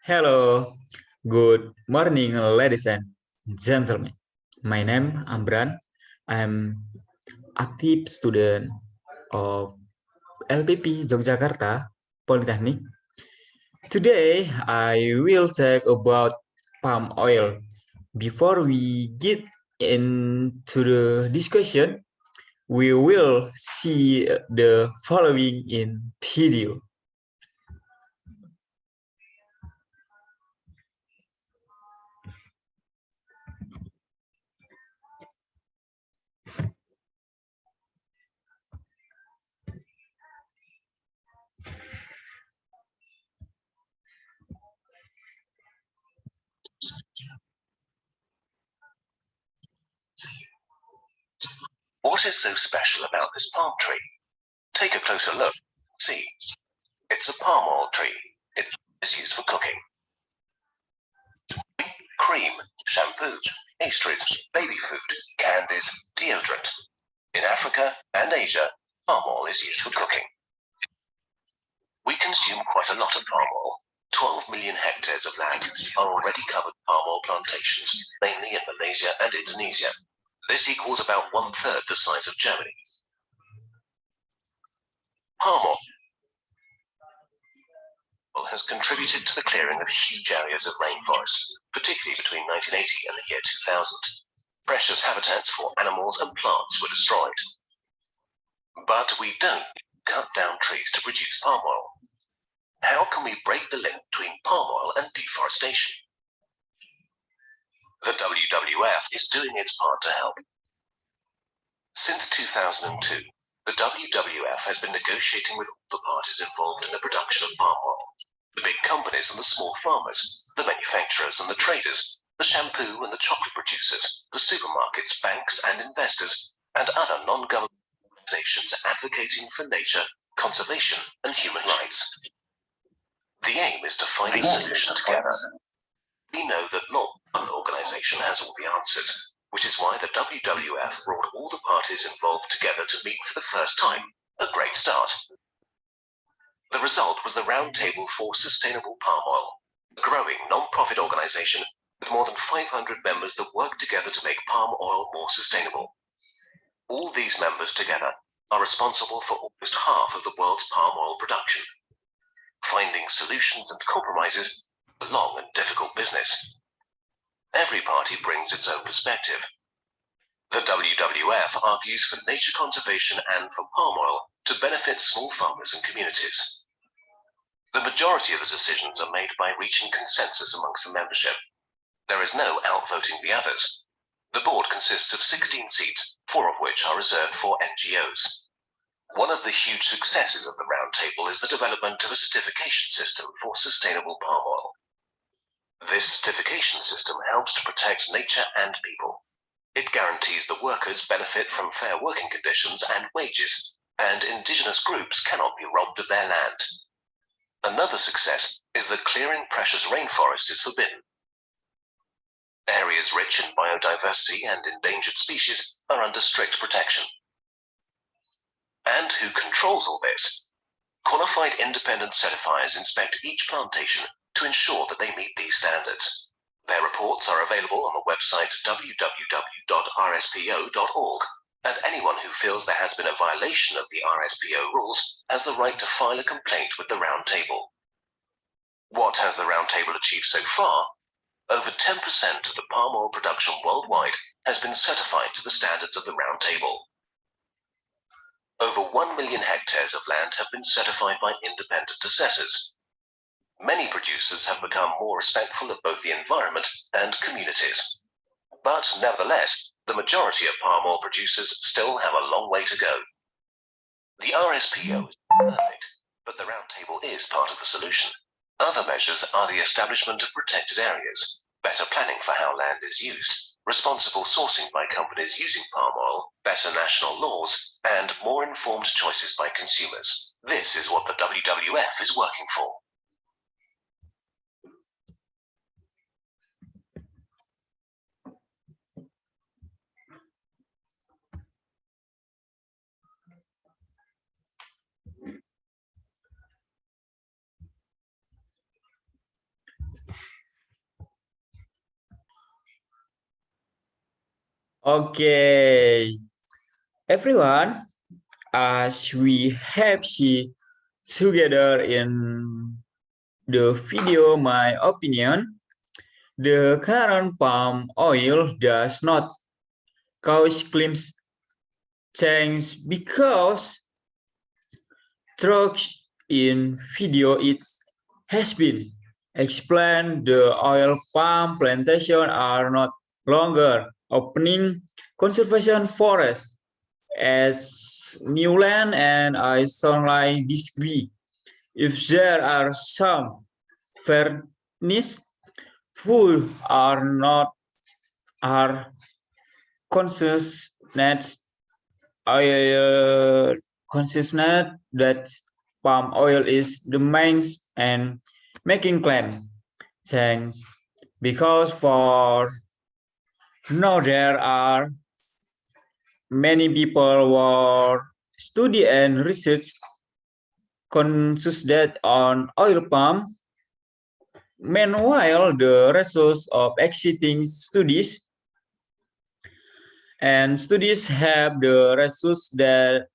Hello, good morning, ladies and gentlemen. My name is Amran. I'm active student of LPP Yogyakarta Polytechnic. Today, I will talk about palm oil. Before we get into the discussion, we will see the following in video. What is so special about this palm tree? Take a closer look. See, it's a palm oil tree. It is used for cooking. Cream, shampoo, pastries, baby food, candies, deodorant. In Africa and Asia, palm oil is used for cooking. We consume quite a lot of palm oil. 12 million hectares of land are already covered with palm oil plantations, mainly in Malaysia and Indonesia. This equals about 1/3 the size of Germany. Palm oil has contributed to the clearing of huge areas of rainforests, particularly between 1980 and the year 2000. Precious habitats for animals and plants were destroyed. But we don't cut down trees to produce palm oil. How can we break the link between palm oil and deforestation? The WWF is doing its part to help. Since 2002, the WWF has been negotiating with all the parties involved in the production of palm oil. The big companies and the small farmers, the manufacturers and the traders, the shampoo and the chocolate producers, the supermarkets, banks and investors, and other non-governmental organizations advocating for nature, conservation and human rights. The aim is to find a solution together. We know that not one organization has all the answers, which is why the WWF brought all the parties involved together to meet for the first time. A great start. The result was the Roundtable for Sustainable Palm Oil, a growing non-profit organization with more than 500 members that work together to make palm oil more sustainable. All these members together are responsible for almost half of the world's palm oil production. Finding solutions and compromises is a long and difficult business. Every party brings its own perspective. The WWF argues for nature conservation and for palm oil to benefit small farmers and communities. The majority of the decisions are made by reaching consensus amongst the membership. There is no outvoting the others. The board consists of 16 seats, 4 of which are reserved for NGOs. One of the huge successes of the Roundtable is the development of a certification system for sustainable palm oil. This certification system helps to protect nature and people. It guarantees the workers benefit from fair working conditions and wages, and indigenous groups cannot be robbed of their land. Another success is that clearing precious rainforest is forbidden. Areas rich in biodiversity and endangered species are under strict protection. And who controls all this? Qualified independent certifiers inspect each plantation to ensure that they meet these standards. Their reports are available on the website www.rspo.org, and anyone who feels there has been a violation of the RSPO rules has the right to file a complaint with the Roundtable. What has the Roundtable achieved so far? Over 10% of the palm oil production worldwide has been certified to the standards of the Roundtable. Over 1 million hectares of land have been certified by independent assessors. Many producers have become more respectful of both the environment and communities. But nevertheless, the majority of palm oil producers still have a long way to go. The RSPO is perfect, but the Roundtable is part of the solution. Other measures are the establishment of protected areas, better planning for how land is used, responsible sourcing by companies using palm oil, better national laws, and more informed choices by consumers. This is what the WWF is working for. Okay, everyone, as we have seen together in the video, my opinion, the current palm oil does not cause climate change because throughout in video it has been explained the oil palm plantation are not longer opening conservation forests as new land, and I strongly disagree. If there are some fairness who are not are consciousness uh, consciousness that palm oil is the main and making claim change because for now there are many people who study and research concentrate on oil palm. Meanwhile, the results of existing studies have the results that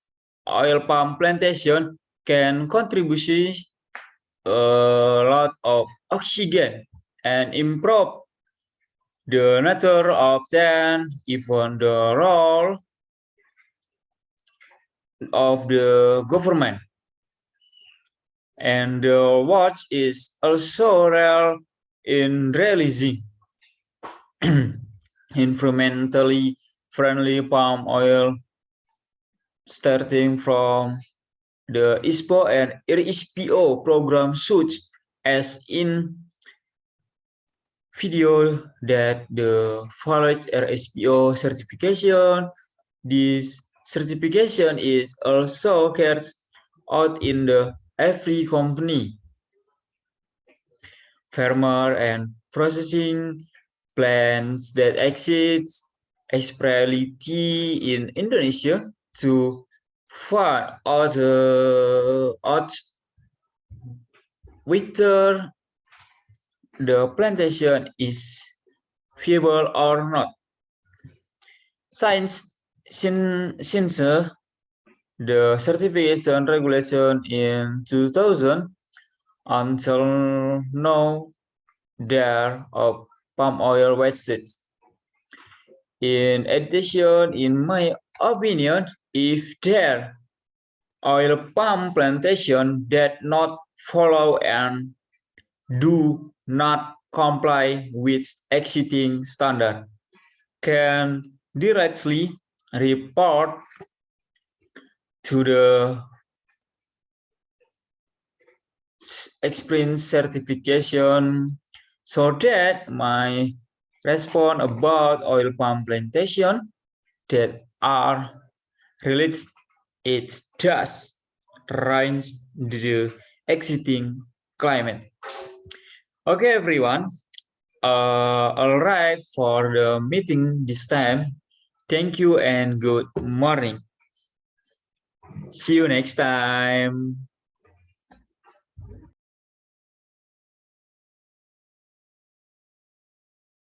oil palm plantation can contribute a lot of oxygen and improve the nature of then even the role of the government. And the watch is also rare in releasing environmentally friendly palm oil starting from the ISPO and RSPO program such as in video that the valid RSPO certification. This certification is also carried out in the every company, farmer and processing plants that exist especially in Indonesia to find out whether the plantation is viable or not. Since the certification regulation in 2000 until now there of palm oil wastage. In addition, in my opinion, if there oil palm plantation that not follow and do not comply with existing standard can directly report to the experience certification so that my response about oil palm plantation that are related it does range the existing climate. Okay, everyone. All right for the meeting this time. Thank you and good morning. See you next time.